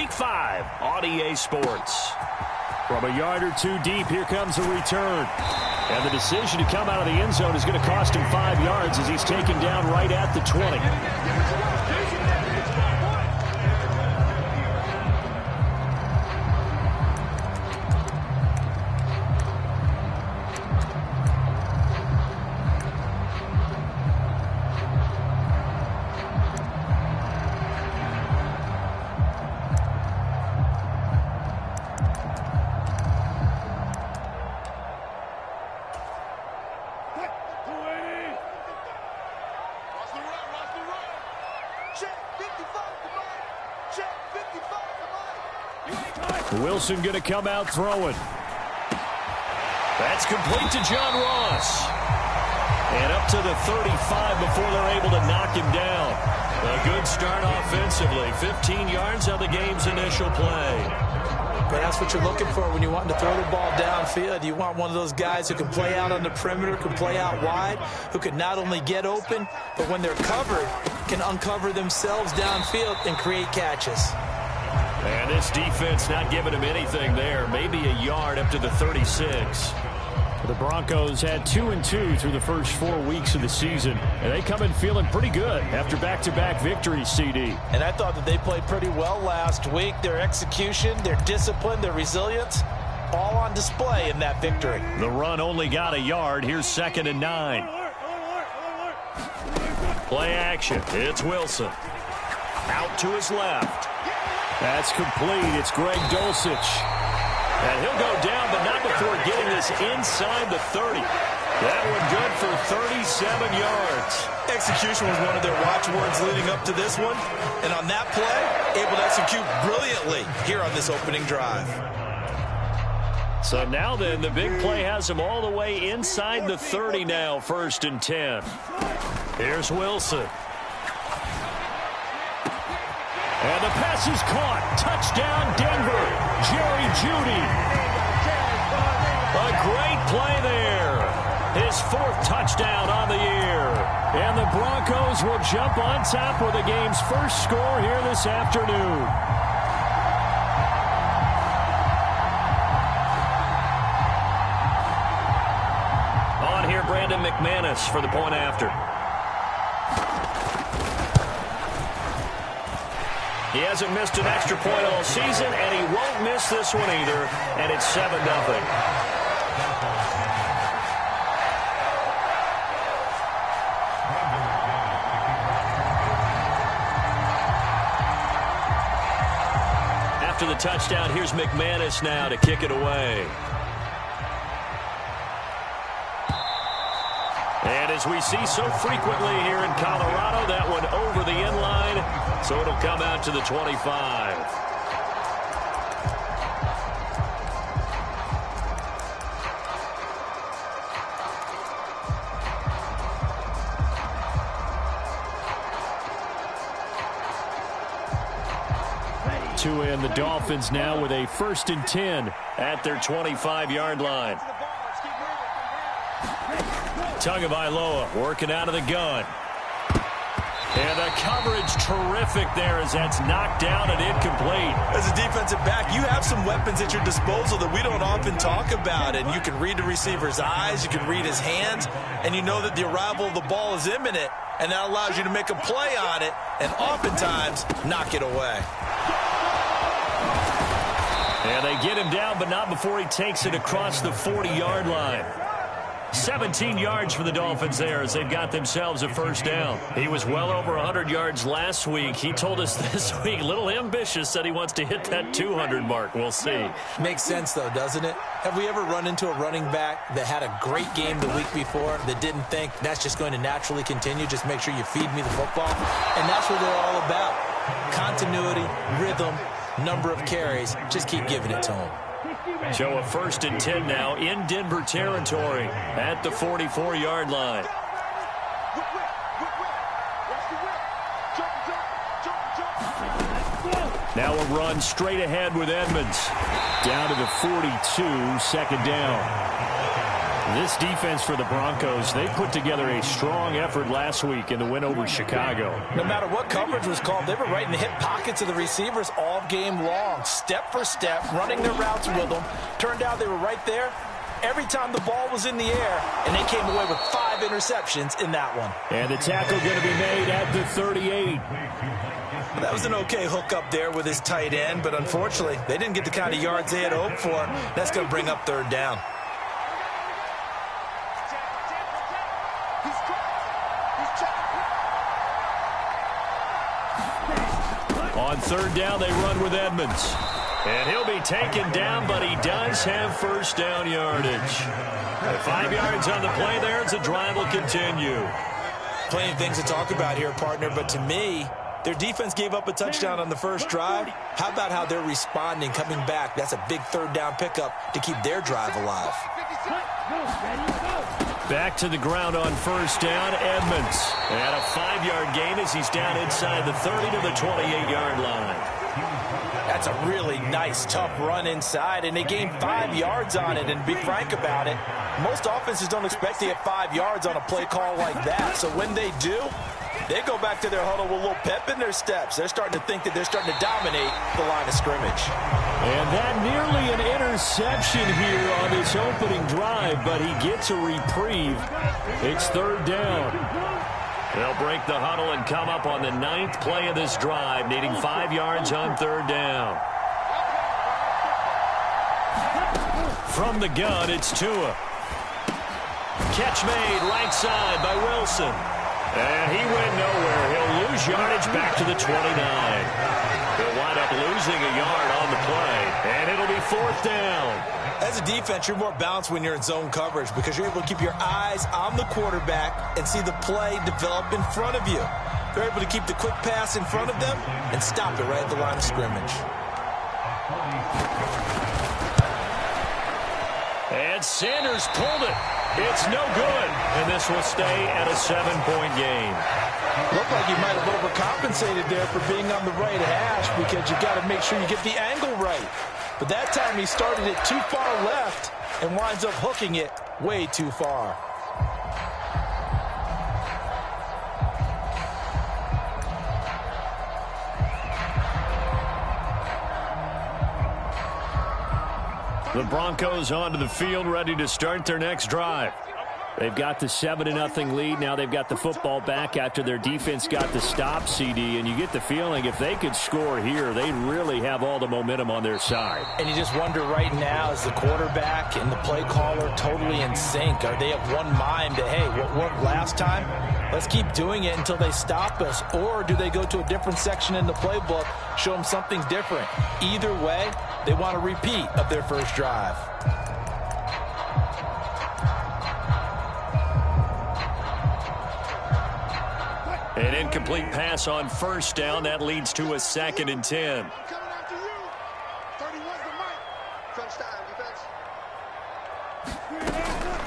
Week 5 on EA Sports. From a yard or two deep, here comes a return. And the decision to come out of the end zone is going to cost him 5 yards as he's taken down right at the 20. Wilson going to come out throwing. That's complete to John Ross. And up to the 35 before they're able to knock him down. A good start offensively. 15 yards on the game's initial play. But that's what you're looking for when you want to throw the ball downfield. You want one of those guys who can play out on the perimeter, can play out wide, who can not only get open, but when they're covered, can uncover themselves downfield and create catches. And this defense not giving him anything there. Maybe a yard up to the 36. The Broncos had 2-2 through the first 4 weeks of the season, and they come in feeling pretty good after back-to-back victories, CD. And I thought that they played pretty well last week. Their execution, their discipline, their resilience, all on display in that victory. The run only got a yard. Here's 2nd and 9. Play action. It's Wilson. Out to his left. That's complete. It's Greg Dulcich. And he'll go down, but not before getting this inside the 30. That one good for 37 yards. Execution was one of their watchwords leading up to this one. And on that play, able to execute brilliantly here on this opening drive. So now then, the big play has him all the way inside the 30 now, 1st and 10. Here's Wilson. And the pass is caught. Touchdown, Denver. Jerry Jeudy. A great play there. His 4th touchdown on the year. And the Broncos will jump on top with the game's first score here this afternoon. On here, Brandon McManus for the point after. He hasn't missed an extra point all season, and he won't miss this one either, and it's 7-0. After the touchdown, here's McManus now to kick it away. And as we see so frequently here in Colorado, that one over the end line, so it'll come out to the 25. To end the Dolphins now with a 1st and 10 at their 25-yard line. Tagovailoa working out of the gun. And the coverage terrific there as that's knocked down and incomplete. As a defensive back, you have some weapons at your disposal that we don't often talk about. And you can read the receiver's eyes, you can read his hands, and you know that the arrival of the ball is imminent, and that allows you to make a play on it and oftentimes knock it away. And they get him down, but not before he takes it across the 40-yard line. 17 yards for the Dolphins there as they've got themselves a 1st down. He was well over 100 yards last week. He told us this week, a little ambitious, said he wants to hit that 200 mark. We'll see. Makes sense, though, doesn't it? Have we ever run into a running back that had a great game the week before that didn't think that's just going to naturally continue? Just make sure you feed me the football. And that's what they're all about. Continuity, rhythm, number of carries. Just keep giving it to them. So a 1st and 10 now in Denver territory at the 44-yard line. Now a run straight ahead with Edmonds. Down to the 42, 2nd down. This defense for the Broncos, they put together a strong effort last week in the win over Chicago. No matter what coverage was called, they were right in the hip pockets of the receivers all game long, step for step, running their routes with them. Turned out they were right there every time the ball was in the air, and they came away with 5 interceptions in that one. And the tackle going to be made at the 38. That was an okay hook up there with his tight end, but unfortunately, they didn't get the kind of yards they had hoped for. That's going to bring up 3rd down. On 3rd down, they run with Edmonds. And he'll be taken down, but he does have 1st down yardage. 5 yards on the play there as the drive will continue. Plenty of things to talk about here, partner, but to me, their defense gave up a touchdown on the first drive. How about how they're responding, coming back? That's a big 3rd down pickup to keep their drive alive. Back to the ground on 1st down, Edmonds. And a 5-yard gain as he's down inside the 30 to the 28-yard line. That's a really nice, tough run inside, and they gained 5 yards on it. And be frank about it, most offenses don't expect to get 5 yards on a play call like that. So when they do, they go back to their huddle with a little pep in their steps. They're starting to think that they're starting to dominate the line of scrimmage. And that nearly an interception here on this opening drive, but he gets a reprieve. It's 3rd down. They'll break the huddle and come up on the 9th play of this drive, needing 5 yards on 3rd down. From the gun, it's Tua. Catch made right side by Wilson. And he went nowhere. He'll lose yardage back to the 29. He'll wind up losing a yard on the play, and it'll be 4th down. As a defense, you're more balanced when you're in zone coverage because you're able to keep your eyes on the quarterback and see the play develop in front of you. They're able to keep the quick pass in front of them and stop it right at the line of scrimmage. And Sanders pulled it. It's no good, and this will stay at a 7-point game. Looked like he might have overcompensated there for being on the right hash because you got to make sure you get the angle right. But that time he started it too far left and winds up hooking it way too far. The Broncos onto the field, ready to start their next drive. They've got the 7-0 lead. Now they've got the football back after their defense got the stop, CD. And you get the feeling if they could score here, they really have all the momentum on their side. And you just wonder right now, is the quarterback and the play caller totally in sync? Are they of one mind that, hey, what worked last time? Let's keep doing it until they stop us. Or do they go to a different section in the playbook, show them something different? Either way, they want a repeat of their first drive. An incomplete pass on 1st down. That leads to a 2nd and 10.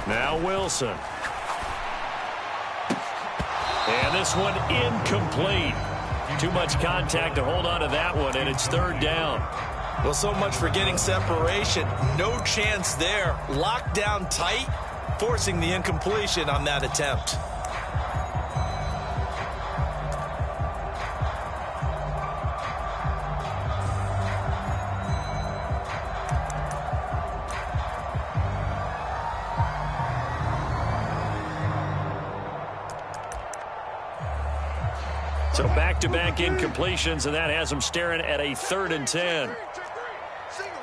Now Wilson. And this one incomplete. Too much contact to hold on to that one, and it's 3rd down. Well, so much for getting separation. No chance there. Locked down tight, forcing the incompletion on that attempt. So back-to-back incompletions, and that has them staring at a 3rd and 10. Single.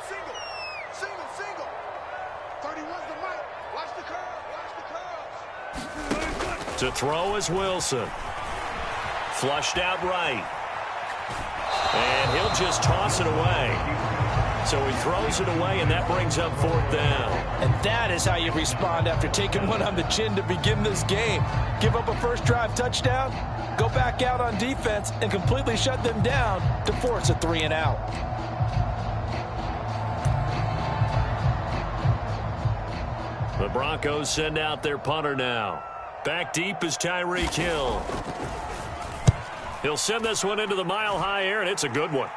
31's the mic. Watch the curls. To throw is Wilson. Flushed out right. And he'll just toss it away. So he throws it away, and that brings up 4th down. And that is how you respond after taking one on the chin to begin this game. Give up a first drive touchdown, go back out on defense, and completely shut them down to force a 3-and-out. The Broncos send out their punter now. Back deep is Tyreek Hill. He'll send this one into the mile-high air, and it's a good one.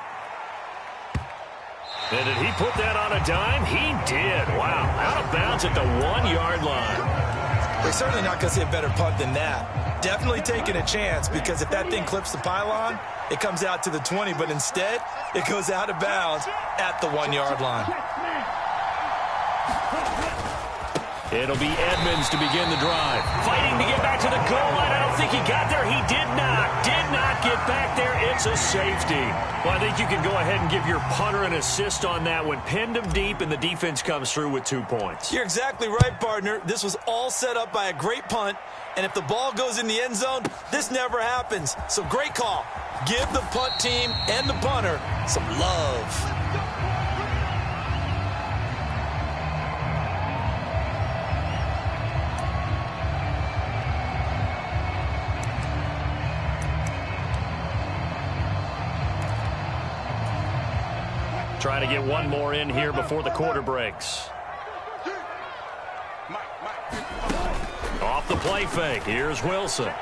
And did he put that on a dime? He did. Wow. Out of bounds at the 1-yard line. They're certainly not going to see a better punt than that. Definitely taking a chance, because if that thing clips the pylon, it comes out to the 20, but instead, it goes out of bounds at the 1-yard line. It'll be Edmonds to begin the drive. Fighting to get back to the goal line. I don't think he got there. He did not get back there. It's a safety. Well, I think you can go ahead and give your punter an assist on that one. Pinned him deep, and the defense comes through with 2 points. You're exactly right, partner. This was all set up by a great punt, and if the ball goes in the end zone, this never happens. So great call. Give the punt team and the punter some love. Trying to get one more in here before the quarter breaks. Off the play fake. Here's Wilson.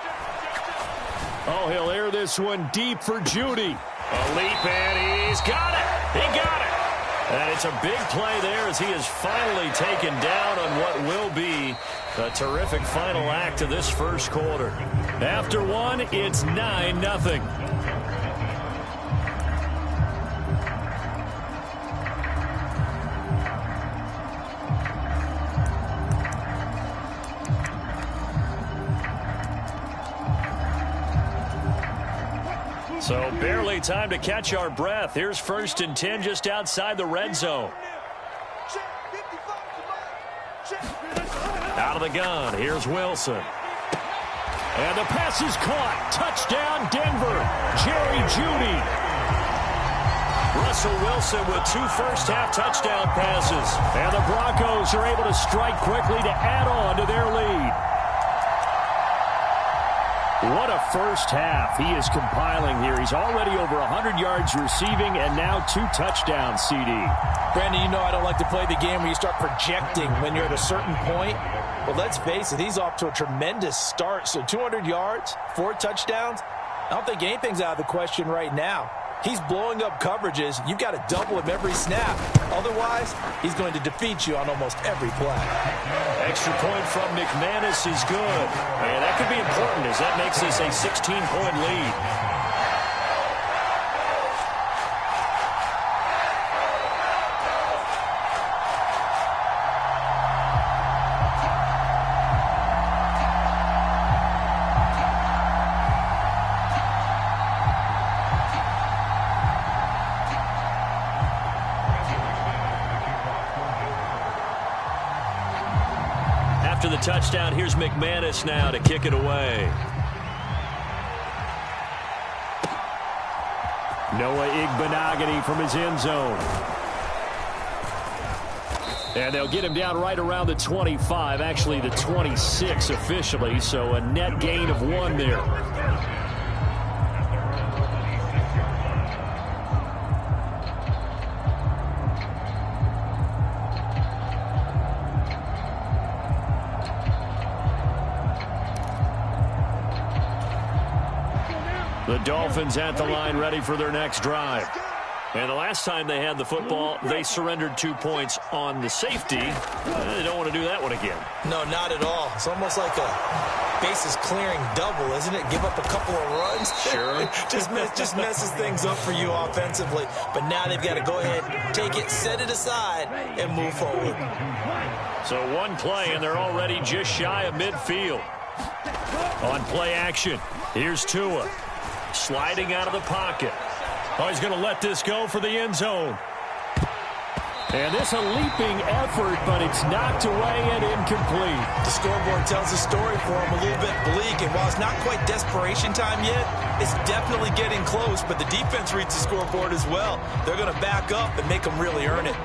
Oh, he'll air this one deep for Judy. A leap, and he's got it. He got it. And it's a big play there as he is finally taken down on what will be a terrific final act of this first quarter. After one, it's 9-0. So barely time to catch our breath. Here's 1st and 10 just outside the red zone. Out of the gun. Here's Wilson. And the pass is caught. Touchdown, Denver. Jerry Jeudy. Russell Wilson with 2 first-half touchdown passes. And the Broncos are able to strike quickly to add on to their lead. What a first half he is compiling here. He's already over 100 yards receiving and now 2 touchdowns, CD. Brandon, you know I don't like to play the game where you start projecting when you're at a certain point. But let's face it, he's off to a tremendous start. So 200 yards, 4 touchdowns. I don't think anything's out of the question right now. He's blowing up coverages. You've got to double him every snap. Otherwise, he's going to defeat you on almost every play. Extra point from McManus is good. And that could be important as that makes this a 16-point lead. After the touchdown, here's McManus now to kick it away. Noah Igbenogany from his end zone. And they'll get him down right around the 25, actually the 26 officially, so a net gain of 1 there. The Dolphins at the line ready for their next drive. And the last time they had the football, they surrendered 2 points on the safety. They don't want to do that one again. No, not at all. It's almost like a bases clearing double, isn't it? Give up a couple of runs. Sure. just messes things up for you offensively. But now they've got to go ahead, take it, set it aside, and move forward. So 1 play, and they're already just shy of midfield. On play action, here's Tua. Sliding out of the pocket. Oh, he's going to let this go for the end zone. And this a leaping effort, but it's knocked away and incomplete. The scoreboard tells a story for him, a little bit bleak, and while it's not quite desperation time yet, it's definitely getting close, but the defense reads the scoreboard as well. They're going to back up and make them really earn it.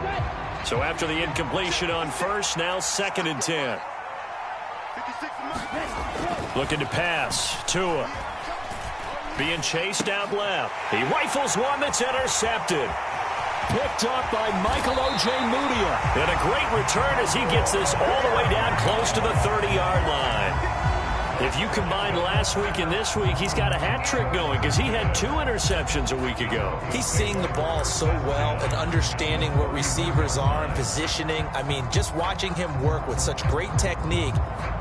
So after the incompletion on first, now 2nd and 10. Looking to pass. Tua. Being chased out left. He rifles one that's intercepted. Picked up by Michael Ojemudia. And a great return as he gets this all the way down close to the 30-yard line. If you combine last week and this week, he's got a hat trick going because he had 2 interceptions a week ago. He's seeing the ball so well and understanding what receivers are and positioning. I mean, just watching him work with such great technique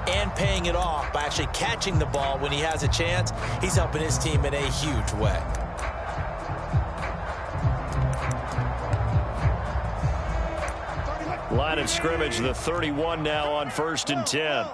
and paying it off by actually catching the ball when he has a chance, he's helping his team in a huge way. Line of scrimmage, the 31 now on 1st and 10.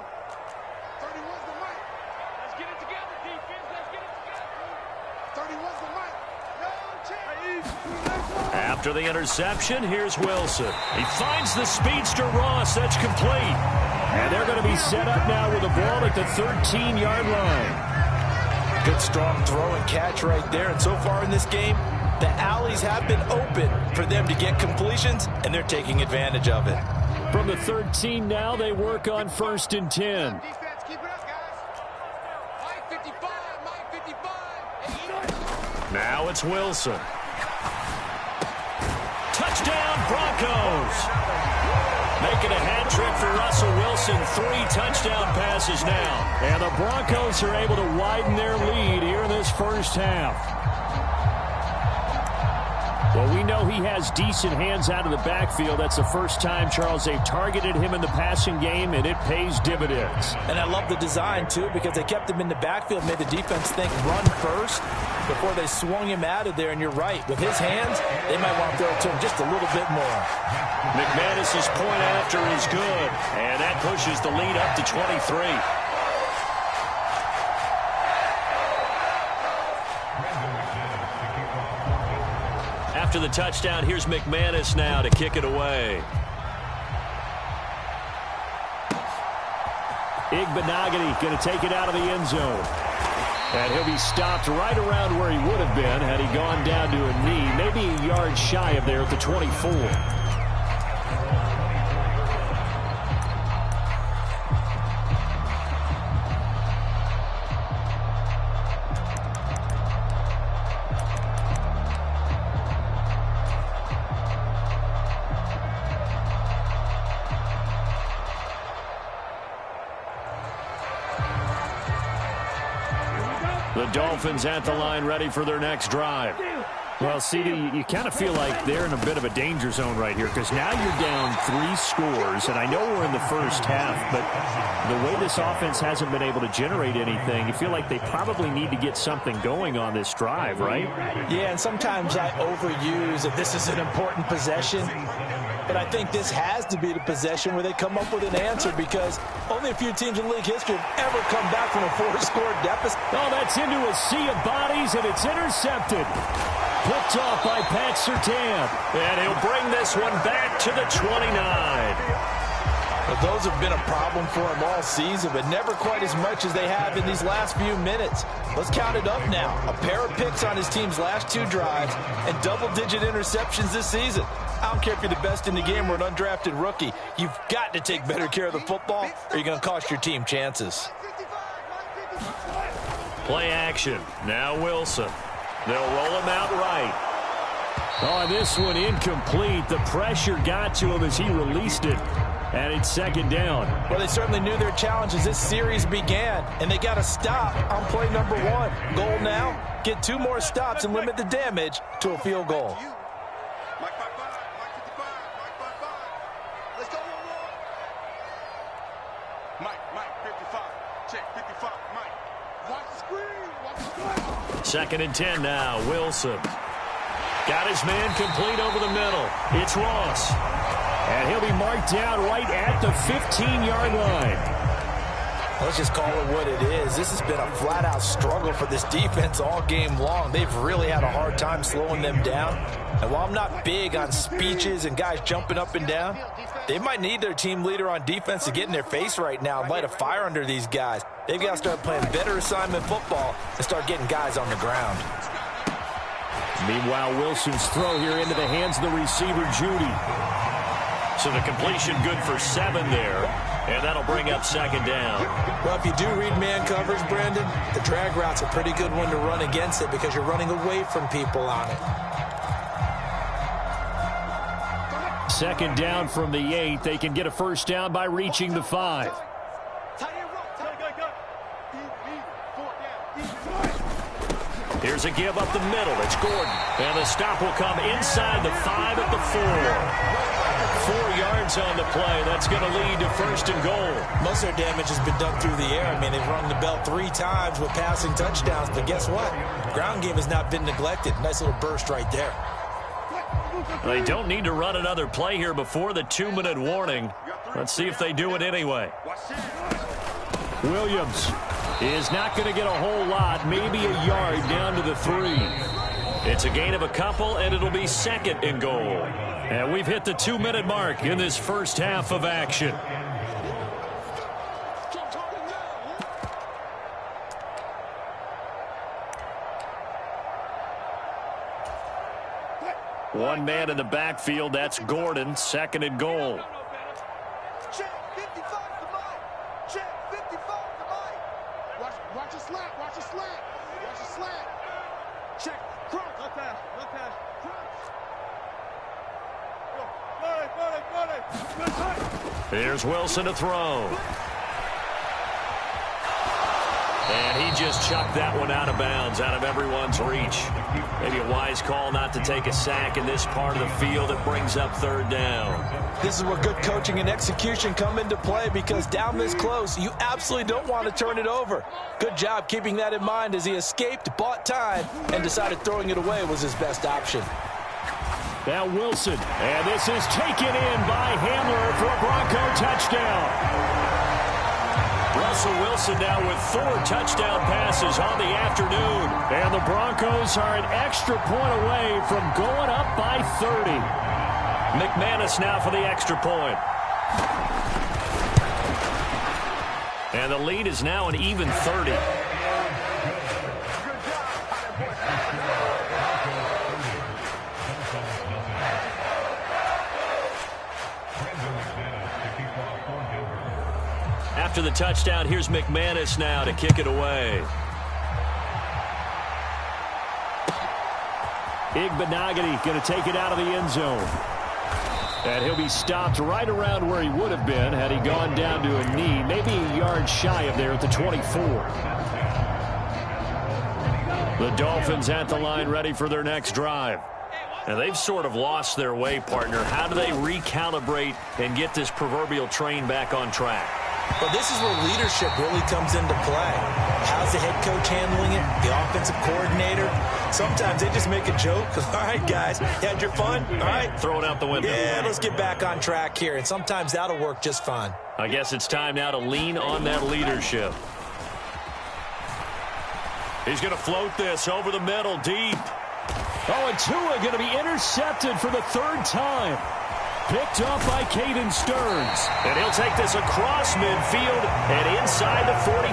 After the interception, here's Wilson. He finds the speedster Ross. That's complete. And they're going to be set up now with the ball at the 13-yard line. Good strong throw and catch right there. And so far in this game, the alleys have been open for them to get completions, and they're taking advantage of it. From the 13 now, they work on 1st and 10. Now it's Wilson. Touchdown, Broncos. Making a hat trick for Russell Wilson. 3 touchdown passes now. And the Broncos are able to widen their lead here in this first half. Well, we know he has decent hands out of the backfield. That's the first time, Charles, they've targeted him in the passing game, and it pays dividends. And I love the design, too, because they kept him in the backfield, made the defense think run first before they swung him out of there. And you're right, with his hands, they might want to throw it to him just a little bit more. McManus's point after is good, and that pushes the lead up to 23. After the touchdown, here's McManus now to kick it away. Igbenogany going to take it out of the end zone. And he'll be stopped right around where he would have been had he gone down to a knee, maybe a yard shy of there at the 24. The Dolphins at the line, ready for their next drive. Well, CD, you kind of feel like they're in a bit of a danger zone right here because now you're down 3 scores, and I know we're in the first half, but the way this offense hasn't been able to generate anything, you feel like they probably need to get something going on this drive, right? Yeah, and sometimes I overuse that this is an important possession, but I think this has to be the possession where they come up with an answer because only a few teams in league history have ever come back from a 4-score deficit. Oh, that's into a sea of bodies, and it's intercepted. Picked off by Pat Surtain. And he'll bring this one back to the 29. But those have been a problem for him all season, but never quite as much as they have in these last few minutes. Let's count it up now. A pair of picks on his team's last 2 drives and double-digit interceptions this season. I don't care if you're the best in the game or an undrafted rookie. You've got to take better care of the football or you're going to cost your team chances. Play action. Now Wilson. They'll roll him out right. Oh, this one incomplete. The pressure got to him as he released it. And it's 2nd down. Well, they certainly knew their challenge as this series began, and they got to stop on play number 1. Goal now, get 2 more stops and limit the damage to a field goal. Second and 10 now. Wilson. Got his man complete over the middle. It's Ross. And he'll be marked down right at the 15-yard line. Let's just call it what it is. This has been a flat-out struggle for this defense all game long. They've really had a hard time slowing them down. And while I'm not big on speeches and guys jumping up and down, they might need their team leader on defense to get in their face right now and light a fire under these guys. They've got to start playing better assignment football and start getting guys on the ground. Meanwhile, Wilson's throw here into the hands of the receiver, Judy. So the completion good for 7 there. And that'll bring up 2nd down. Well, if you do read man coverage, Brandon, the drag route's a pretty good one to run against it because you're running away from people on it. 2nd down from the 8. They can get a first down by reaching the 5. Here's a give up the middle. It's Gordon. And the stop will come inside the 5 at the 4. 4 yards on the play. That's going to lead to 1st and goal. Most of their damage has been done through the air. I mean, they've rung the bell 3 times with passing touchdowns. But guess what? Ground game has not been neglected. Nice little burst right there. They don't need to run another play here before the 2-minute warning. Let's see if they do it anyway. Williams is not going to get a whole lot, maybe a yard down to the 3. It's a gain of a couple, and it'll be 2nd and goal. And we've hit the 2-minute mark in this first half of action. One man in the backfield, that's Gordon, 2nd and goal. Check 55 to Mike. Check 55 to Mike. Watch a slant. Watch a slant. Watch a slant. Check. Crunch. Look pass. Look pass. Crunch. Here's Wilson to throw. And he just chucked that one out of bounds, out of everyone's reach. Maybe a wise call not to take a sack in this part of the field. It brings up 3rd down. This is where good coaching and execution come into play, because down this close, you absolutely don't want to turn it over. Good job keeping that in mind as he escaped, bought time, and decided throwing it away was his best option. Now Wilson, and this is taken in by Hamler for a Bronco touchdown. Russell Wilson now with 4 touchdown passes on the afternoon. And the Broncos are an extra point away from going up by 30. McManus now for the extra point. And the lead is now an even 30. After the touchdown, here's McManus now to kick it away. Igbenogany going to take it out of the end zone. And he'll be stopped right around where he would have been had he gone down to a knee, maybe a yard shy of there at the 24. The Dolphins at the line ready for their next drive. And they've sort of lost their way, partner. How do they recalibrate and get this proverbial train back on track? Well, this is where leadership really comes into play. How's the head coach handling it? The offensive coordinator? Sometimes they just make a joke. All right, guys, you had your fun? All right. Throw it out the window. Yeah, let's get back on track here. And sometimes that'll work just fine. I guess it's time now to lean on that leadership. He's going to float this over the middle, deep. Oh, and Tua going to be intercepted for the 3rd time. Picked up by Caden Stearns. And he'll take this across midfield and inside the 45.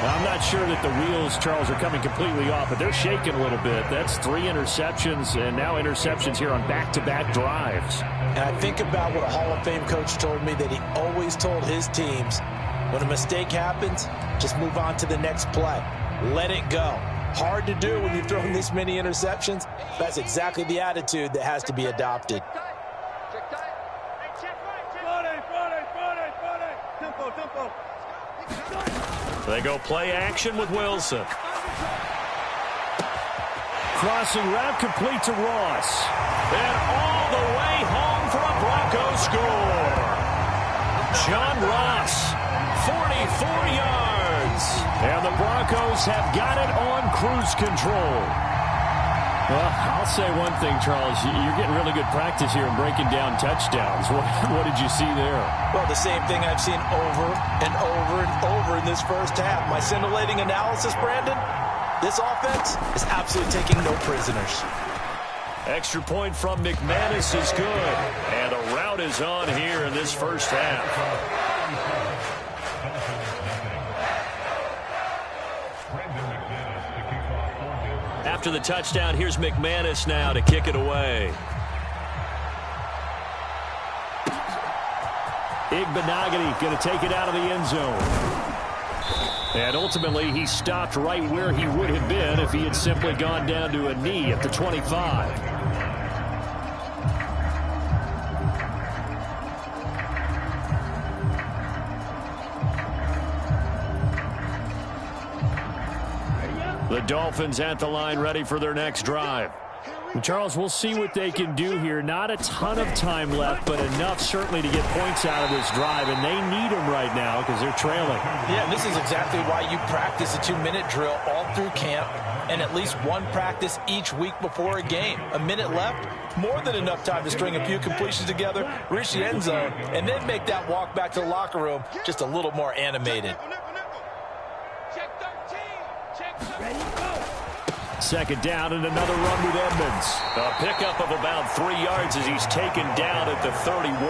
I'm not sure that the wheels, Charles, are coming completely off, but they're shaking a little bit. That's 3 interceptions, and now interceptions here on back-to-back drives. And I think about what a Hall of Fame coach told me, that he always told his teams, when a mistake happens, just move on to the next play. Let it go. Hard to do when you've thrown this many interceptions. That's exactly the attitude that has to be adopted. They go play action with Wilson. Crossing route complete to Ross. And all the way home for a Bronco score. John Ross, 44 yards. And the Broncos have got it on cruise control. Well, I'll say one thing, Charles. You're getting really good practice here in breaking down touchdowns. What did you see there? Well, the same thing I've seen over and over and over in this first half. My scintillating analysis, Brandon, this offense is absolutely taking no prisoners. Extra point from McManus is good. And the route is on here in this first half. After the touchdown, here's McManus now to kick it away. Igbenogany going to take it out of the end zone. And ultimately, he stopped right where he would have been if he had simply gone down to a knee at the 25. The Dolphins at the line ready for their next drive. Charles, we'll see what they can do here. Not a ton of time left, but enough certainly to get points out of this drive, and they need them right now because they're trailing. Yeah, this is exactly why you practice a 2-minute drill all through camp and at least one practice each week before a game. A minute left, more than enough time to string a few completions together, reach the end zone, and then make that walk back to the locker room just a little more animated. Check 13. Check 13. Second down and another run with Edmonds. A pickup of about 3 yards as he's taken down at the 31.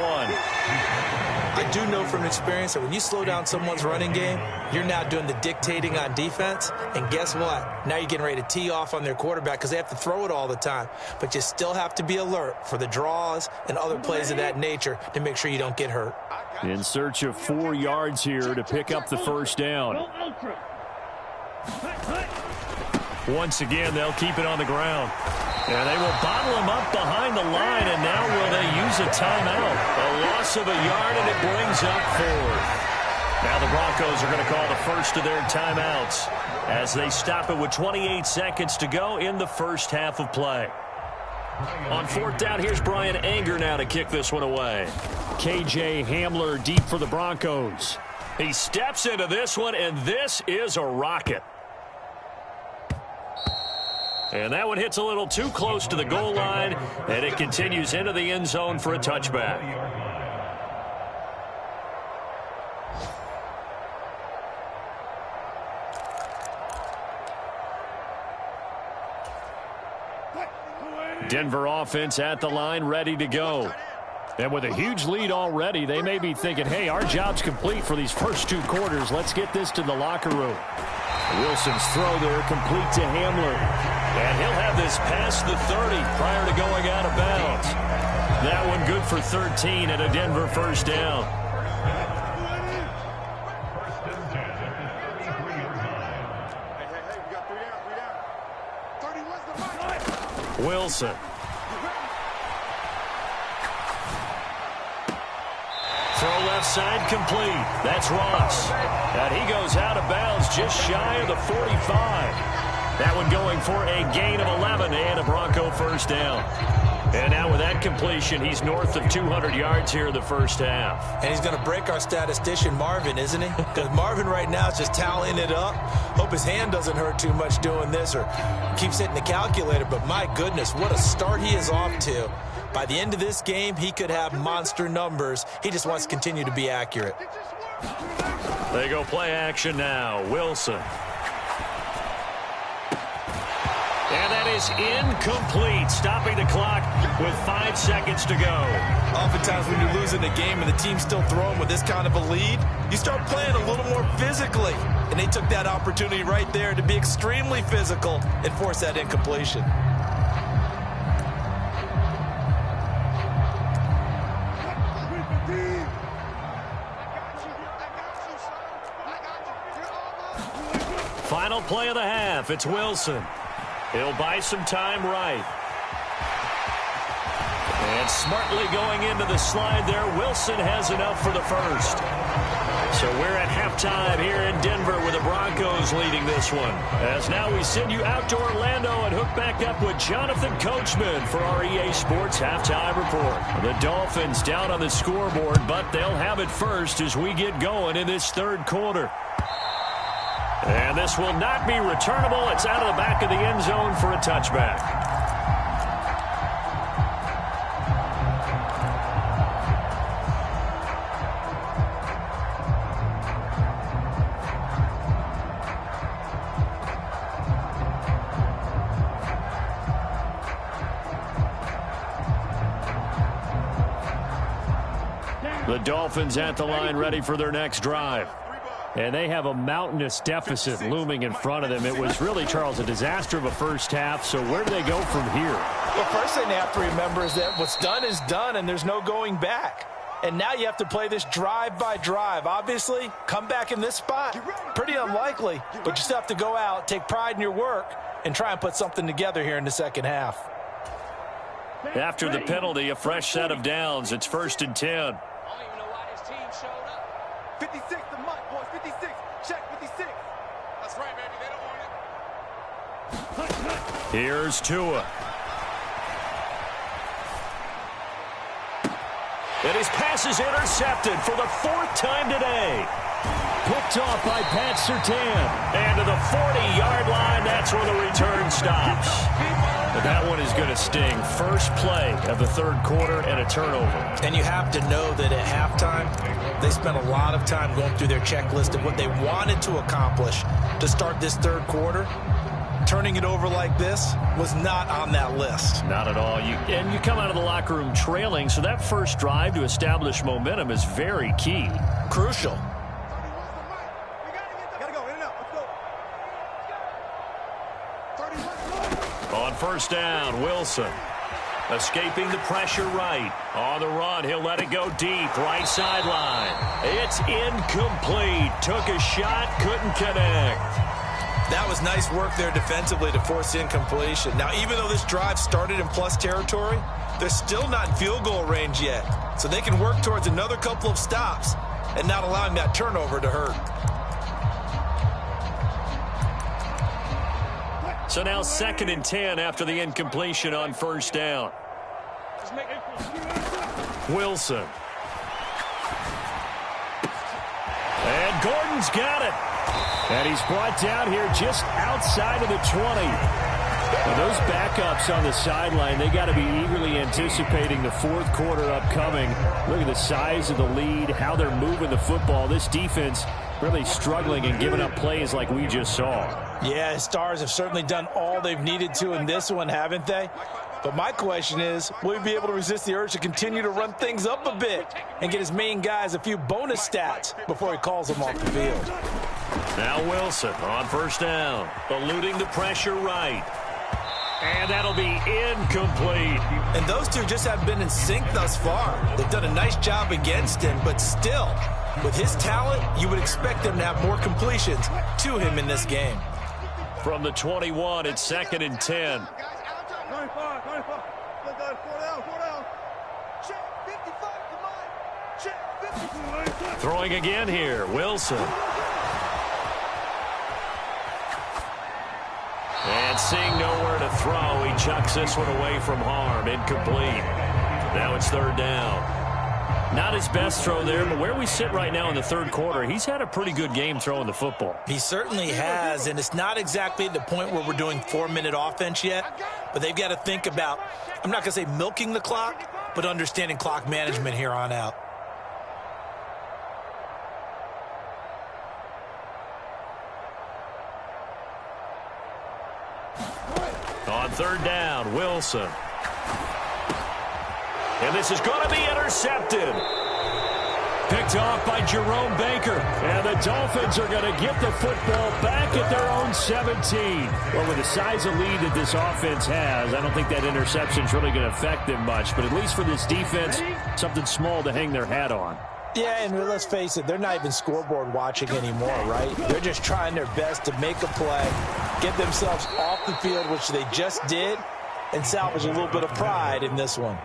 I do know from experience that when you slow down someone's running game, you're now doing the dictating on defense. And guess what? Now you're getting ready to tee off on their quarterback because they have to throw it all the time. But you still have to be alert for the draws and other plays of that nature to make sure you don't get hurt. In search of 4 yards here to pick up the first down. Once again, they'll keep it on the ground. And they will bottle him up behind the line, and now will they use a timeout? A loss of a yard, and it brings up 4th. Now the Broncos are going to call the first of their timeouts as they stop it with 28 seconds to go in the first half of play. On 4th down, here's Brian Anger now to kick this one away. KJ Hamler deep for the Broncos. He steps into this one, and this is a rocket. And that one hits a little too close to the goal line, and it continues into the end zone for a touchback. Denver offense at the line, ready to go. And with a huge lead already, they may be thinking, hey, our job's complete for these first 2 quarters. Let's get this to the locker room. Wilson's throw there complete to Hamler. And he'll have this past the 30 prior to going out of bounds. That one good for 13 and a Denver first down. Wilson. Throw left side complete. That's Ross. And he goes out of bounds just shy of the 45. That one going for a gain of 11 and a Bronco first down. And now with that completion, he's north of 200 yards here in the first half. And he's going to break our statistician, Marvin, isn't he? Because Marvin right now is just tallying it up. Hope his hand doesn't hurt too much doing this or keeps hitting the calculator. But my goodness, what a start he is off to. By the end of this game, he could have monster numbers. He just wants to continue to be accurate. They go play action now. Wilson. And that is incomplete, stopping the clock with 5 seconds to go. Oftentimes when you're losing a game and the team's still throwing with this kind of a lead, you start playing a little more physically. And they took that opportunity right there to be extremely physical and force that incompletion. Final play of the half. It's Wilson. He'll buy some time right. And smartly going into the slide there, Wilson has enough for the first. So we're at halftime here in Denver with the Broncos leading this one. As now we send you out to Orlando and hook back up with Jonathan Coachman for our EA Sports Halftime Report. The Dolphins down on the scoreboard, but they'll have it first as we get going in this third quarter. And this will not be returnable. It's out of the back of the end zone for a touchback. The Dolphins at the line ready for their next drive. And they have a mountainous deficit looming in front of them. It was really, Charles, a disaster of a first half. So where do they go from here? Well, first thing they have to remember is that what's done is done, and there's no going back. And now you have to play this drive by drive. Obviously, come back in this spot, pretty unlikely. But you still have to go out, take pride in your work, and try and put something together here in the second half. After the penalty, a fresh set of downs. It's 1st and 10. I don't even know why this team showed up. 56 the mic, boys. 56. Check 56. That's right, baby. They don't want it. Here's Tua. And his pass is intercepted for the 4th time today. Picked off by Pat Surtain. And to the 40-yard line, that's where the return stops. But that one is going to sting. First play of the 3rd quarter and a turnover. And you have to know that at halftime, they spent a lot of time going through their checklist of what they wanted to accomplish to start this 3rd quarter. Turning it over like this was not on that list. Not at all. And you come out of the locker room trailing, so that first drive to establish momentum is very key. Crucial. On first down, Wilson. Escaping the pressure right. On the run, he'll let it go deep. Right sideline. It's incomplete. Took a shot, couldn't connect. That was nice work there defensively to force incompletion. Now, even though this drive started in plus territory, they're still not in field goal range yet. So they can work towards another couple of stops and not allowing that turnover to hurt. So now 2nd and 10 after the incompletion on first down. Wilson. And Gordon's got it. And he's brought down here just outside of the 20. Now those backups on the sideline, they got to be eagerly anticipating the 4th quarter upcoming. Look at the size of the lead, how they're moving the football. This defense really struggling and giving up plays like we just saw. Yeah, Stars have certainly done all they've needed to in this one, haven't they? But my question is, will he be able to resist the urge to continue to run things up a bit and get his main guys a few bonus stats before he calls them off the field? Now Wilson on first down, eluding the pressure right. And that'll be incomplete. And those two just have been in sync thus far. They've done a nice job against him, but still, with his talent, you would expect them to have more completions to him in this game. From the 21, it's 2nd and 10. Throwing again here, Wilson. And seeing nowhere to throw, he chucks this one away from harm. Incomplete. Now it's 3rd down. Not his best throw there, but where we sit right now in the 3rd quarter, he's had a pretty good game throwing the football. He certainly has, and it's not exactly at the point where we're doing 4-minute offense yet, but they've got to think about, I'm not going to say milking the clock, but understanding clock management here on out. On 3rd down, Wilson. And this is going to be intercepted. Picked off by Jerome Baker. And the Dolphins are going to get the football back at their own 17. Well, with the size of lead that this offense has, I don't think that interception's really going to affect them much. But at least for this defense, something small to hang their hat on. Yeah, and let's face it, they're not even scoreboard watching anymore, right? They're just trying their best to make a play, get themselves off the field, which they just did, and salvage a little bit of pride in this one.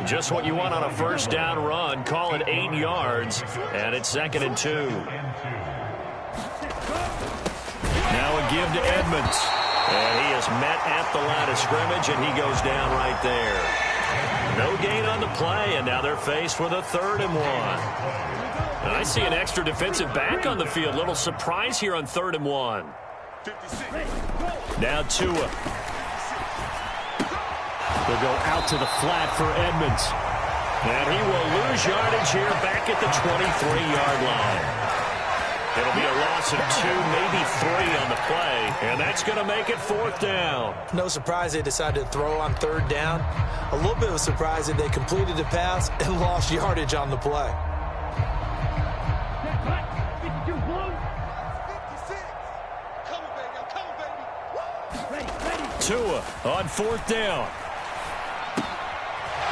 Just what you want on a first down run. Call it 8 yards, and it's 2nd and 2. Now a give to Edmonds. And he is met at the line of scrimmage, and he goes down right there. No gain on the play, and now they're faced with a 3rd and 1. And I see an extra defensive back on the field. Little surprise here on 3rd and 1. Now Tua. They'll go out to the flat for Edmonds. And he will lose yardage here back at the 23-yard line. It'll be a loss of 2, maybe 3 on the play. And that's going to make it 4th down. No surprise they decided to throw on 3rd down. A little bit of a surprise that they completed the pass and lost yardage on the play. Tua on 4th down.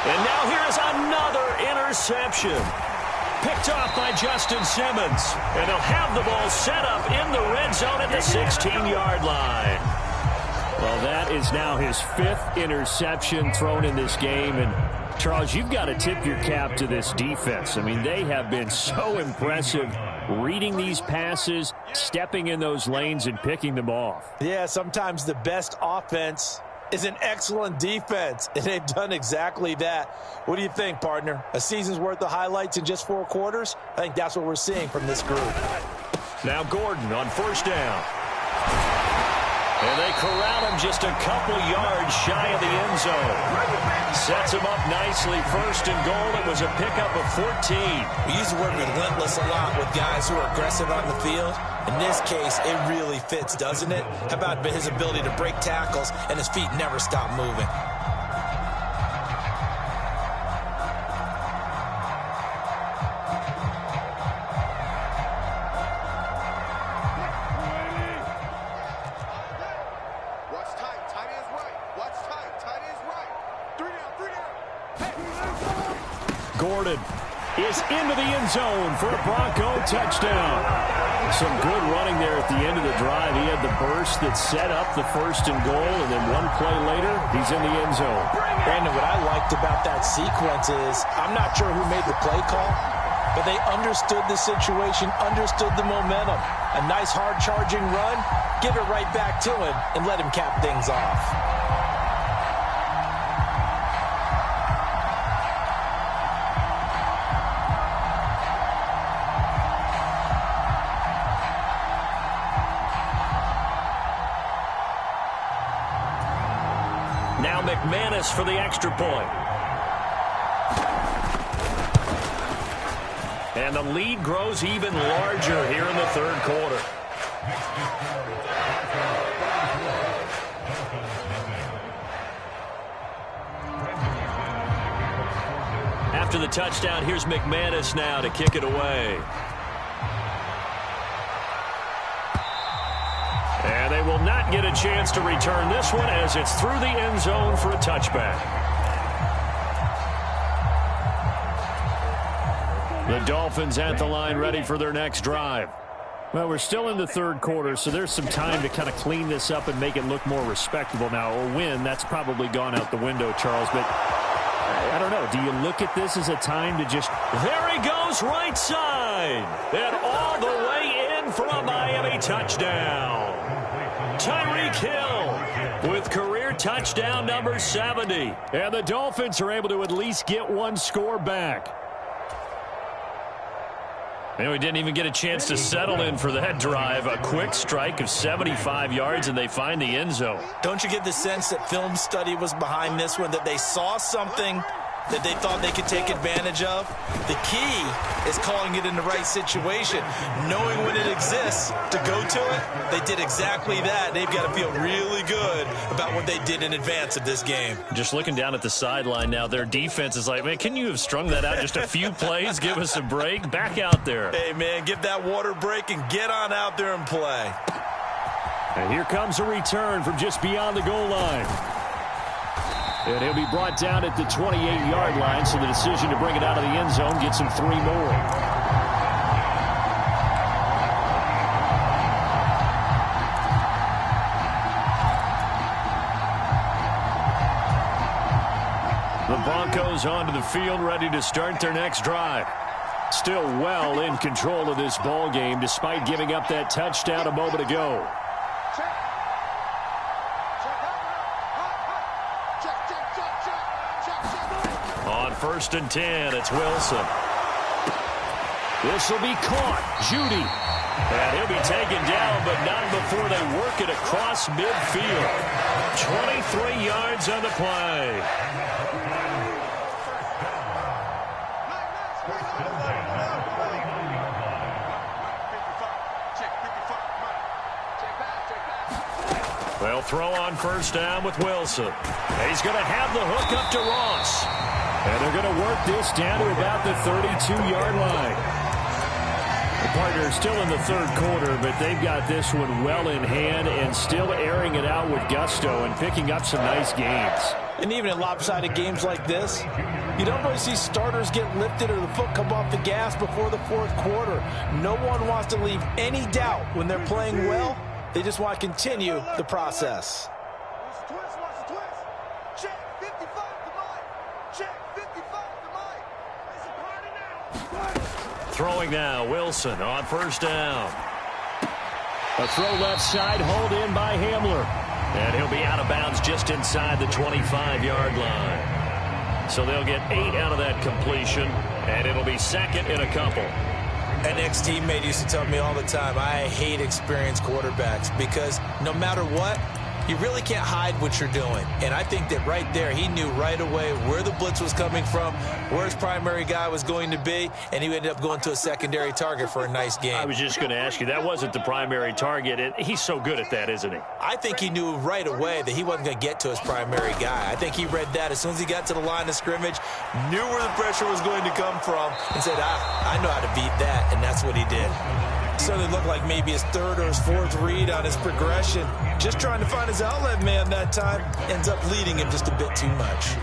And now here is another interception. Picked off by Justin Simmons. And they'll have the ball set up in the red zone at the 16-yard line. Well, that is now his 5th interception thrown in this game. And, Charles, you've got to tip your cap to this defense. I mean, they have been so impressive reading these passes, stepping in those lanes, and picking them off. Yeah, sometimes the best offense is an excellent defense, and they've done exactly that. What do you think, partner? A season's worth of highlights in just 4 quarters? I think that's what we're seeing from this group. Now Gordon on first down. And they corral him just a couple yards shy of the end zone. Sets him up nicely. First and goal. It was a pickup of 14. We use the word relentless a lot with guys who are aggressive on the field. In this case, it really fits, doesn't it? How about his ability to break tackles and his feet never stop moving? Gordon is into the end zone for a Bronco touchdown. Some good running there at the end of the drive. He had the burst that set up the first and goal, and then one play later, he's in the end zone. Brandon, what I liked about that sequence is I'm not sure who made the play call, but they understood the situation, understood the momentum. A nice hard-charging run, give it right back to him, and let him cap things off. Now McManus for the extra point. And the lead grows even larger here in the third quarter. After the touchdown, here's McManus now to kick it away. And they will not get a chance to return this one as it's through the end zone for a touchback. The Dolphins at the line ready for their next drive. Well, we're still in the third quarter, so there's some time to kind of clean this up and make it look more respectable. Now, a win, that's probably gone out the window, Charles, but I don't know. Do you look at this as a time to just... There he goes, right side. And all the way in for a Miami touchdown. Tyreek Hill with career touchdown number 70. And the Dolphins are able to at least get one score back. And we didn't even get a chance to settle in for that drive. A quick strike of 75 yards, and they find the end zone. Don't you get the sense that film study was behind this one, that they saw something that they thought they could take advantage of? The key is calling it in the right situation, knowing when it exists to go to it. They did exactly that. They've got to feel really good about what they did in advance of this game. Just looking down at the sideline now, their defense is like, man, can you have strung that out just a few plays? Give us a break. Back out there. Hey, man, give that water break and get on out there and play. And here comes a return from just beyond the goal line. And he'll be brought down at the 28-yard line, so the decision to bring it out of the end zone gets him 3 more. The Broncos onto the field, ready to start their next drive. Still well in control of this ball game, despite giving up that touchdown a moment ago. On first and 10, it's Wilson. This will be caught. Judy. And he'll be taken down, but not before they work it across midfield. 23 yards on the play. They'll throw on first down with Wilson. He's going to have the hook up to Ross. And they're going to work this down to about the 32-yard line. The partner's still in the third quarter, but they've got this one well in hand and still airing it out with gusto and picking up some nice gains. And even in lopsided games like this, you don't really see starters get lifted or the foot come off the gas before the fourth quarter. No one wants to leave any doubt when they're playing well. They just want to continue the process. Throwing now, Wilson on first down. A throw left side, hauled in by Hamler. And he'll be out of bounds just inside the 25-yard line. So they'll get 8 out of that completion, and it'll be second in a couple. An ex-teammate used to tell me all the time, I hate experienced quarterbacks because no matter what, you really can't hide what you're doing. And I think that right there, he knew right away where the blitz was coming from, where his primary guy was going to be, and he ended up going to a secondary target for a nice game. I was just going to ask you, that wasn't the primary target. He's so good at that, isn't he? I think he knew right away that he wasn't going to get to his primary guy. I think he read that as soon as he got to the line of scrimmage, knew where the pressure was going to come from, and said, I know how to beat that, and that's what he did. Certainly looked like maybe his third or his fourth read on his progression. Just trying to find his outlet man that time. Ends up leading him just a bit too much.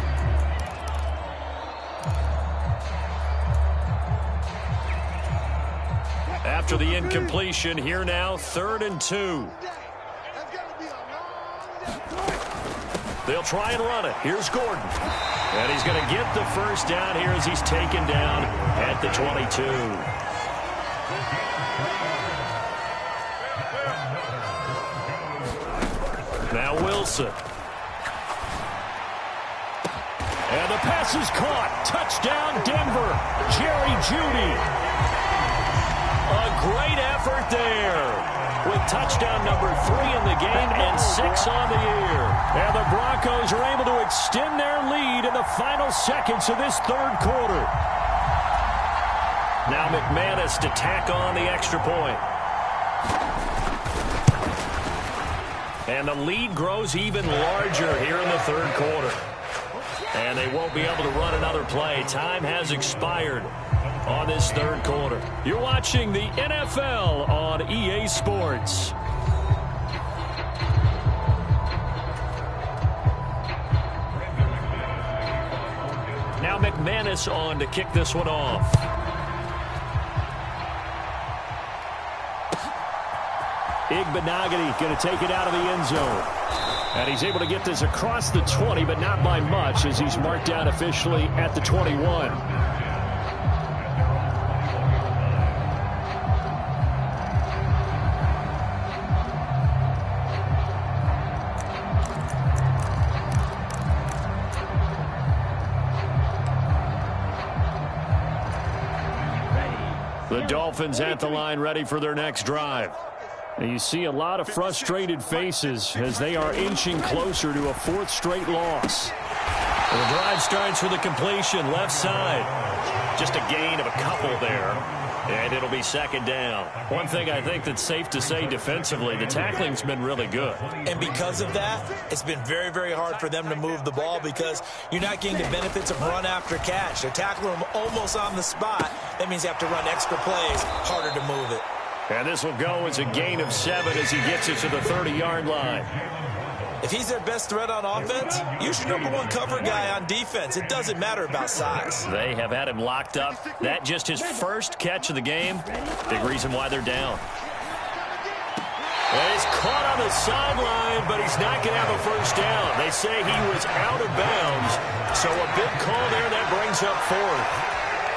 After the incompletion, here now, 3rd and 2. They'll try and run it. Here's Gordon. And he's going to get the first down here as he's taken down at the 22. Now Wilson. And the pass is caught. Touchdown, Denver. Jerry Jeudy. A great effort there. With touchdown number 3 in the game and 6 on the year. And the Broncos are able to extend their lead in the final seconds of this third quarter. Now McManus to tack on the extra point. And the lead grows even larger here in the third quarter. And they won't be able to run another play. Time has expired on this third quarter. You're watching the NFL on EA Sports. Now McManus on to kick this one off. Igbenogany going to take it out of the end zone. And he's able to get this across the 20, but not by much as he's marked down officially at the 21. The Dolphins at the line ready for their next drive. And you see a lot of frustrated faces as they are inching closer to a 4th straight loss. And the drive starts with a completion left side. Just a gain of a couple there. And it'll be second down. One thing I think that's safe to say defensively, the tackling's been really good. And because of that, it's been very, very hard for them to move the ball because you're not getting the benefits of run after catch. They're tackling them almost on the spot. That means you have to run extra plays, harder to move it. And this will go as a gain of 7 as he gets it to the 30-yard line. If he's their best threat on offense, use your #1 cover guy on defense. It doesn't matter about size. They have had him locked up. That just his first catch of the game. Big reason why they're down. Well, he's caught on the sideline, but he's not going to have a first down. They say he was out of bounds. So a big call there that brings up 4th.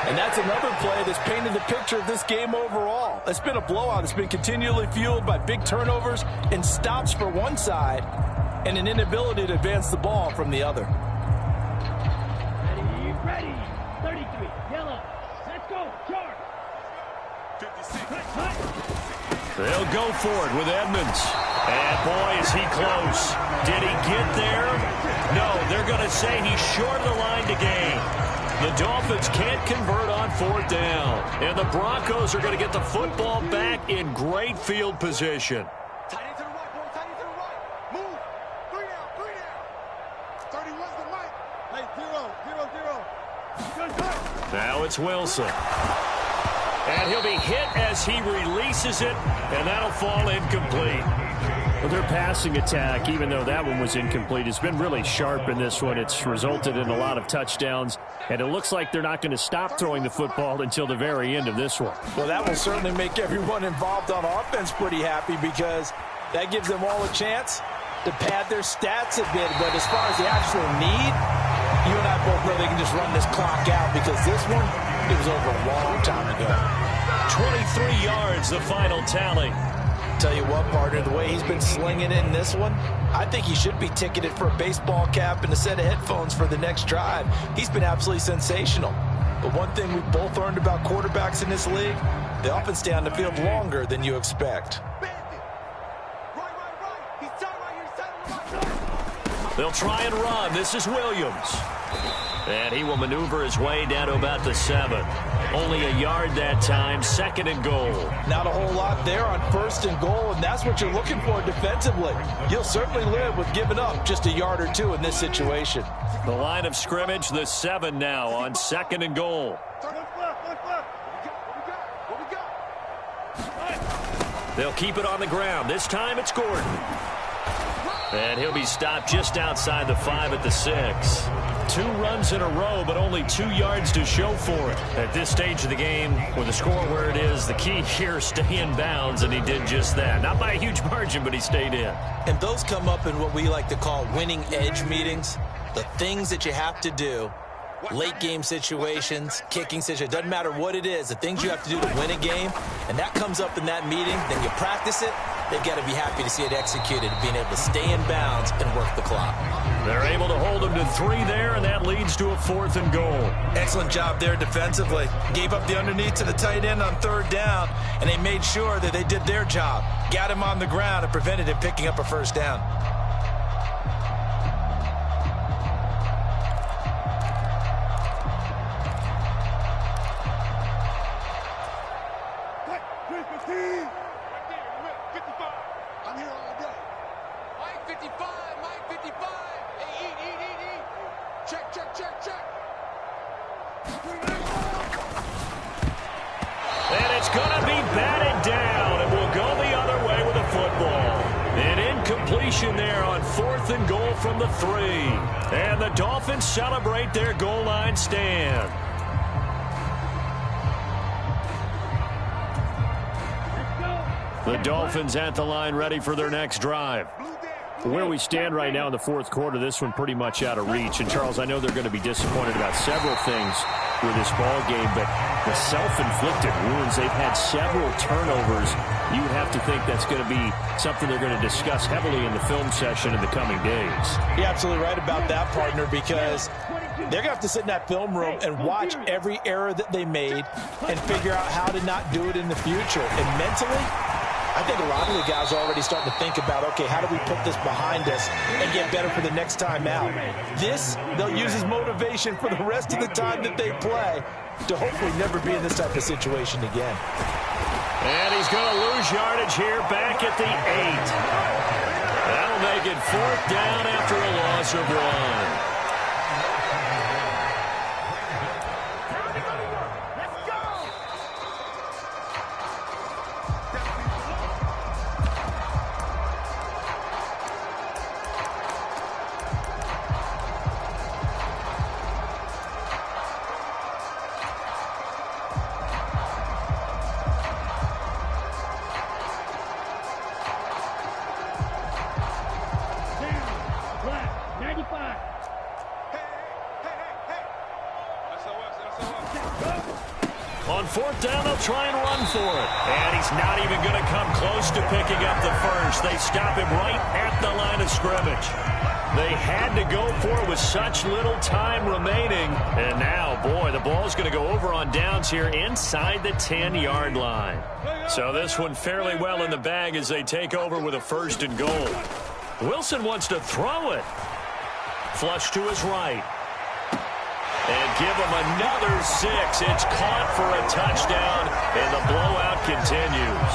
And that's another play that's painted the picture of this game overall. It's been a blowout. It's been continually fueled by big turnovers and stops for one side and an inability to advance the ball from the other. Ready. 33. Yellow. Let's go. Charge. 56. They'll go for it with Edmonds. And boy, is he close. Did he get there? No, they're going to say he's short of the line to gain. The Dolphins can't convert on 4th down. And the Broncos are going to get the football back in great field position. Tight end to the right, boy. Tight end to the right. Move. 3 down. 31's the mic. Hey, 0. Now it's Wilson. And he'll be hit as he releases it, and that'll fall incomplete. Well, their passing attack, even though that one was incomplete, has been really sharp in this one. It's resulted in a lot of touchdowns, and it looks like they're not going to stop throwing the football until the very end of this one. Well, that will certainly make everyone involved on offense pretty happy because that gives them all a chance to pad their stats a bit. But as far as the actual need, you and I both know they can just run this clock out because this one, it was over a long time ago. 23 yards, the final tally. Tell you what, partner, the way he's been slinging it in this one, I think he should be ticketed for a baseball cap and a set of headphones for the next drive. He's been absolutely sensational. But one thing we've both learned about quarterbacks in this league, they often stay on the field longer than you expect. They'll try and run. This is Williams. And he will maneuver his way down to about the 7. Only a yard that time, 2nd and goal. Not a whole lot there on 1st and goal, and that's what you're looking for defensively. You'll certainly live with giving up just a yard or 2 in this situation. The line of scrimmage, the 7 now on 2nd and goal. They'll keep it on the ground. This time it's Gordon. And he'll be stopped just outside the 5 at the 6. 2 runs in a row, but only 2 yards to show for it. At this stage of the game, with the score where it is, the key here, stay in bounds, and he did just that. Not by a huge margin, but he stayed in. And those come up in what we like to call winning edge meetings. The things that you have to do, late game situations, kicking situations, doesn't matter what it is, the things you have to do to win a game, and that comes up in that meeting, then you practice it. They've got to be happy to see it executed, being able to stay in bounds and work the clock. They're able to hold him to 3 there, and that leads to a 4th and goal. Excellent job there defensively. Gave up the underneath to the tight end on 3rd down, and they made sure that they did their job. Got him on the ground and prevented him picking up a 1st down. I'm here all day. Mike 55, Mike 55. Hey, eat. Check. And it's going to be batted down, and we'll go the other way with a football. An incompletion there on 4th and goal from the 3. And the Dolphins celebrate their goal line stand. The Dolphins at the line, ready for their next drive. Where we stand right now in the 4th quarter, this one pretty much out of reach. And, Charles, I know they're going to be disappointed about several things with this ball game, but the self-inflicted wounds, they've had several turnovers. You would have to think that's going to be something they're going to discuss heavily in the film session in the coming days. You're absolutely right about that, partner, because they're going to have to sit in that film room and watch every error that they made and figure out how to not do it in the future. And mentally, I think a lot of the guys are already starting to think about, okay, how do we put this behind us and get better for the next time out? This, they'll use as motivation for the rest of the time that they play to hopefully never be in this type of situation again. And he's going to lose yardage here back at the 8. That'll make it 4th down after a loss of 1. On 4th down, they'll try and run for it. And he's not even going to come close to picking up the 1st. They stop him right at the line of scrimmage. They had to go for it with such little time remaining. And now, boy, the ball's going to go over on downs here inside the 10-yard line. So this one fairly well in the bag as they take over with a 1st and goal. Wilson wants to throw it. Flush to his right. And give him another 6. It's caught for a touchdown, and the blowout continues.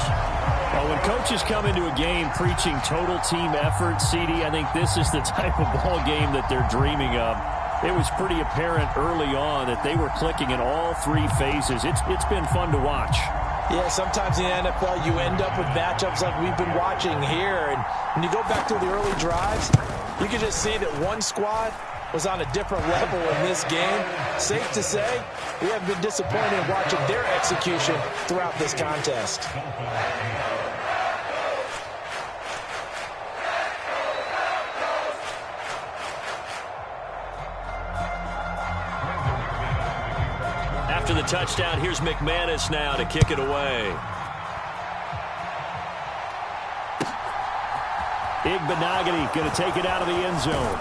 Well, when coaches come into a game preaching total team effort, CD, I think this is the type of ball game that they're dreaming of. It was pretty apparent early on that they were clicking in all 3 phases. It's been fun to watch. Yeah, sometimes in the NFL you end up with matchups like we've been watching here. And when you go back to the early drives, you can just see that one squad was on a different level in this game. Safe to say, we have been disappointed in watching their execution throughout this contest. After the touchdown, here's McManus now to kick it away. Igbinoghene going to take it out of the end zone.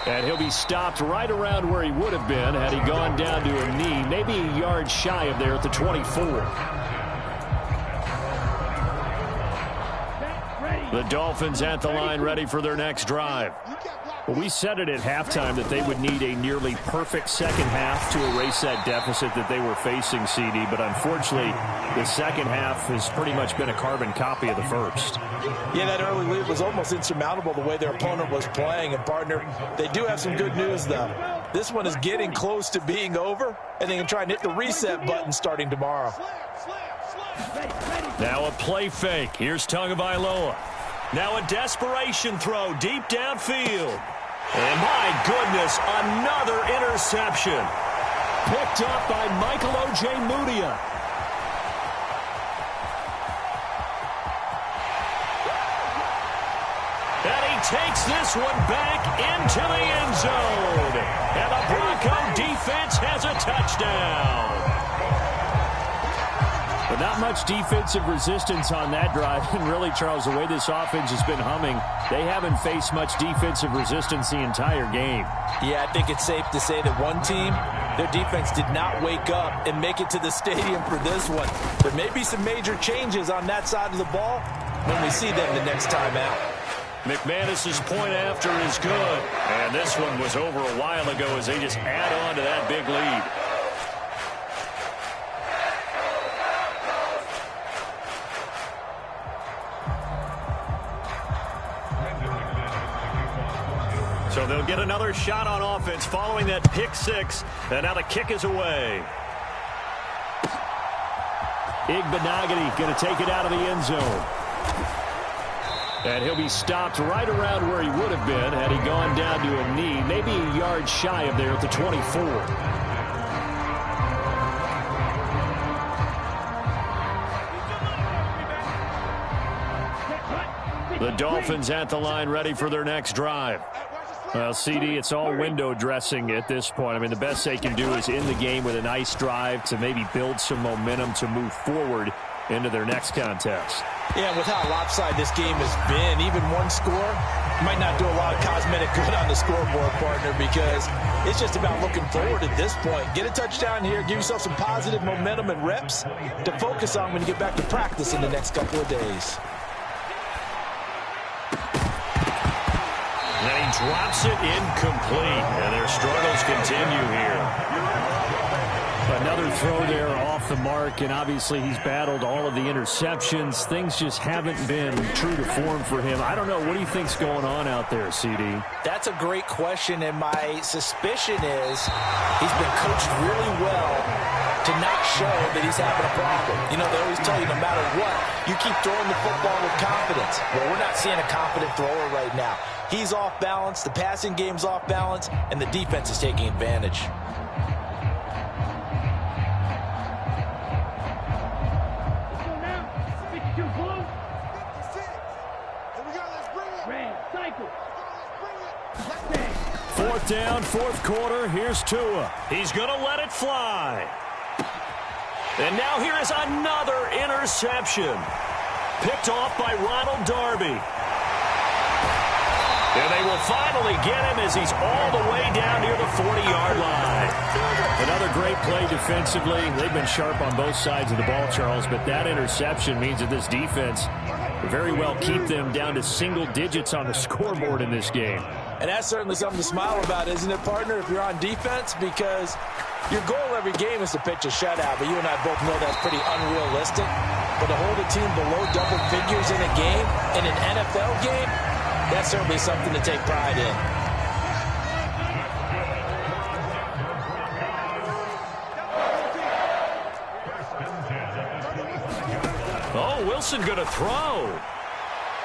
And he'll be stopped right around where he would have been had he gone down to a knee, maybe a yard shy of there at the 24. The Dolphins at the line ready for their next drive. Well, we said it at halftime that they would need a nearly perfect second half to erase that deficit that they were facing, CD. But unfortunately, the second half has pretty much been a carbon copy of the first. Yeah, that early lead was almost insurmountable the way their opponent was playing. And, partner, they do have some good news, though. This one is getting close to being over, and they can try and hit the reset button starting tomorrow. Now a play fake. Here's Tagovailoa. Now a desperation throw deep downfield. And my goodness, another interception. Picked up by Michael Ojemudia. And he takes this one back into the end zone. And the Bronco defense has a touchdown. But not much defensive resistance on that drive. And really, Charles, the way this offense has been humming, they haven't faced much defensive resistance the entire game. Yeah, I think it's safe to say that one team, their defense did not wake up and make it to the stadium for this one. There may be some major changes on that side of the ball when we see them the next time out. McManus's point after is good. And this one was over a while ago as they just add on to that big lead. So they'll get another shot on offense following that pick six. And now the kick is away. Igbinoghene going to take it out of the end zone. And he'll be stopped right around where he would have been had he gone down to a knee, maybe a yard shy of there at the 24. The Dolphins at the line ready for their next drive. Well, CD, it's all window dressing at this point. I mean, the best they can do is end the game with a nice drive to maybe build some momentum to move forward into their next contest. Yeah, with how lopsided this game has been, even one score might not do a lot of cosmetic good on the scoreboard, partner, because it's just about looking forward at this point. Get a touchdown here, give yourself some positive momentum and reps to focus on when you get back to practice in the next couple of days. And he drops it incomplete, and their struggles continue here. Another throw there off the mark, and obviously he's battled all of the interceptions. Things just haven't been true to form for him. I don't know. What do you think's going on out there, CD? That's a great question, and my suspicion is he's been coached really well to not show that he's having a problem. You know, they always tell you no matter what, you keep throwing the football with confidence. Well, we're not seeing a confident thrower right now. He's off balance, the passing game's off balance, and the defense is taking advantage. Fourth down, fourth quarter. Here's Tua. He's going to let it fly. And now here is another interception. Picked off by Ronald Darby. And they will finally get him as he's all the way down near the 40-yard line. Another great play defensively. They've been sharp on both sides of the ball, Charles, but that interception means that this defense will very well keep them down to single digits on the scoreboard in this game. And that's certainly something to smile about, isn't it, partner, if you're on defense? Because your goal every game is to pitch a shutout, but you and I both know that's pretty unrealistic. But to hold a team below double figures in a game, in an NFL game, that's certainly something to take pride in. Oh, Wilson going to throw.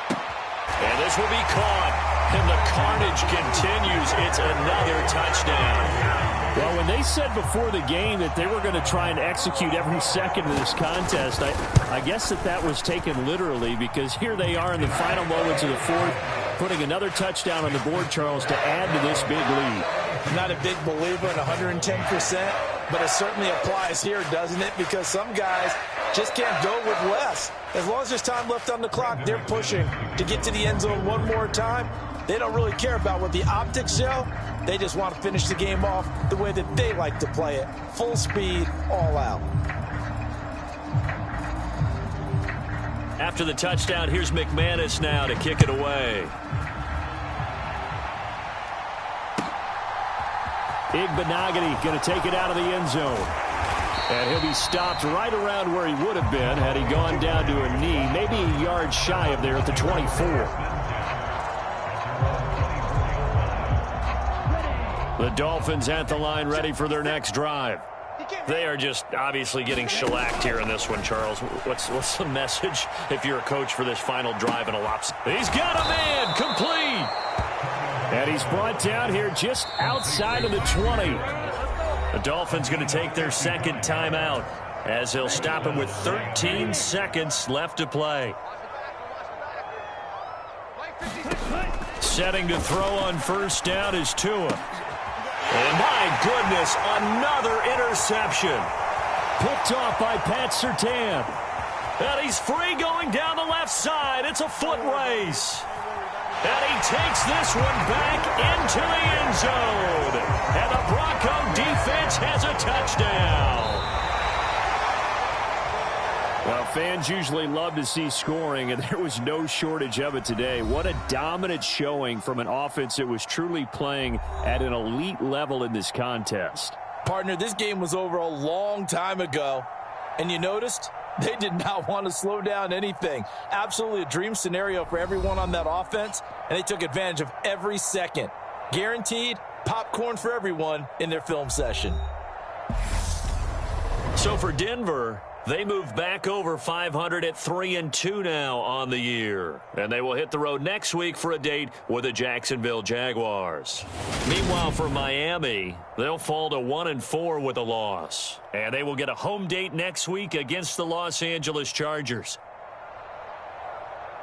And this will be caught. And the carnage continues. It's another touchdown. Well, when they said before the game that they were going to try and execute every second of this contest, I guess that was taken literally, because here they are in the final moments of the fourth, putting another touchdown on the board, Charles, to add to this big lead. I'm not a big believer in 110%, but it certainly applies here, doesn't it? Because some guys just can't go with less. As long as there's time left on the clock, they're pushing to get to the end zone one more time. They don't really care about what the optics show. They just want to finish the game off the way that they like to play it. Full speed, all out. After the touchdown, here's McManus now to kick it away. Igbenogany going to take it out of the end zone. And he'll be stopped right around where he would have been had he gone down to a knee, maybe a yard shy of there at the 24. The Dolphins at the line ready for their next drive. They are just obviously getting shellacked here in this one, Charles. What's the message if you're a coach for this final drive in a lopsided? He's got a man complete. And he's brought down here just outside of the 20. The Dolphins going to take their second timeout as they'll stop him with 13 seconds left to play. Setting to throw on first down is Tua. And my goodness, another interception. Picked off by Pat Surtain. And he's free going down the left side. It's a foot race. And he takes this one back into the end zone. And the Bronco defense has a touchdown. Well, fans usually love to see scoring, and there was no shortage of it today. What a dominant showing from an offense that was truly playing at an elite level in this contest. Partner, this game was over a long time ago, and you noticed they did not want to slow down anything. Absolutely a dream scenario for everyone on that offense, and they took advantage of every second. Guaranteed popcorn for everyone in their film session. So for Denver, they move back over 500 at 3-2 now on the year. And they will hit the road next week for a date with the Jacksonville Jaguars. Meanwhile, for Miami, they'll fall to 1-4 with a loss. And they will get a home date next week against the Los Angeles Chargers.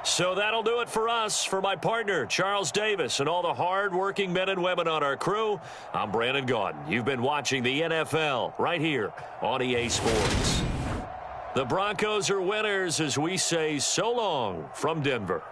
So that'll do it for us. For my partner, Charles Davis, and all the hard-working men and women on our crew, I'm Brandon Gaudin. You've been watching the NFL right here on EA Sports. The Broncos are winners as we say so long from Denver.